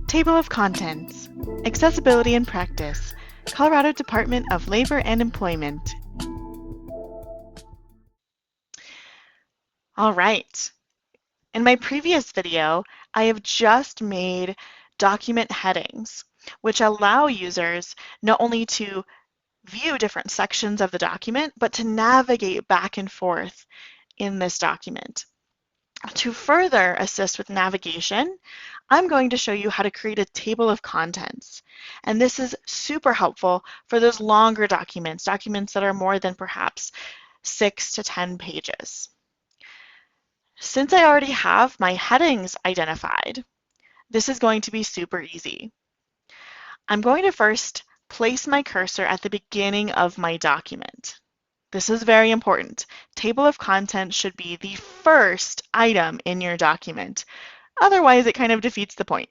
Table of Contents, Accessibility in Practice, Colorado Department of Labor and Employment. All right. In my previous video, I have just made document headings, which allow users not only to view different sections of the document, but to navigate back and forth in this document. To further assist with navigation, I'm going to show you how to create a table of contents. And this is super helpful for those longer documents, documents that are more than perhaps 6 to 10 pages. Since I already have my headings identified, this is going to be super easy. I'm going to first place my cursor at the beginning of my document. This is very important. Table of contents should be the first item in your document. Otherwise, it kind of defeats the point.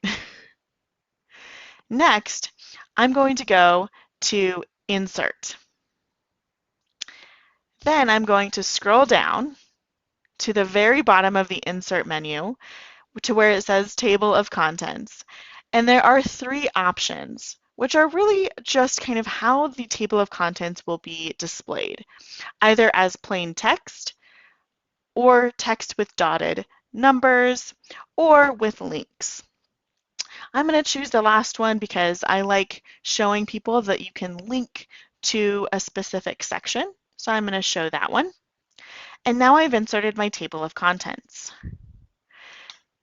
Next, I'm going to go to Insert. Then I'm going to scroll down to the very bottom of the Insert menu to where it says Table of Contents. And there are 3 options, which are really just kind of how the table of contents will be displayed, either as plain text or text with dotted numbers or with links. I'm going to choose the last one because I like showing people that you can link to a specific section. So I'm going to show that one. And now I've inserted my table of contents.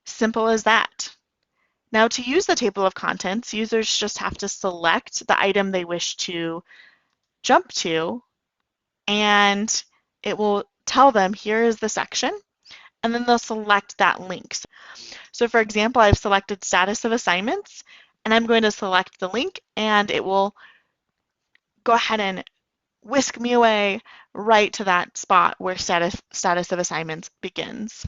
Simple as that. Now, to use the table of contents, users just have to select the item they wish to jump to, and it will tell them, here is the section, and then they'll select that link. So for example, I've selected status of assignments, and I'm going to select the link, and it will go ahead and whisk me away right to that spot where status of assignments begins.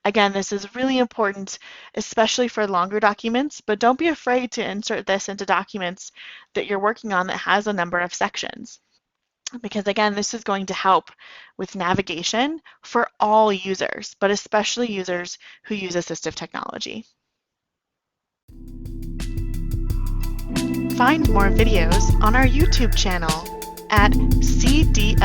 Again, this is really important, especially for longer documents, but don't be afraid to insert this into documents that you're working on that has a number of sections. Because again, this is going to help with navigation for all users, but especially users who use assistive technology. Find more videos on our YouTube channel at CDLE_DLSS.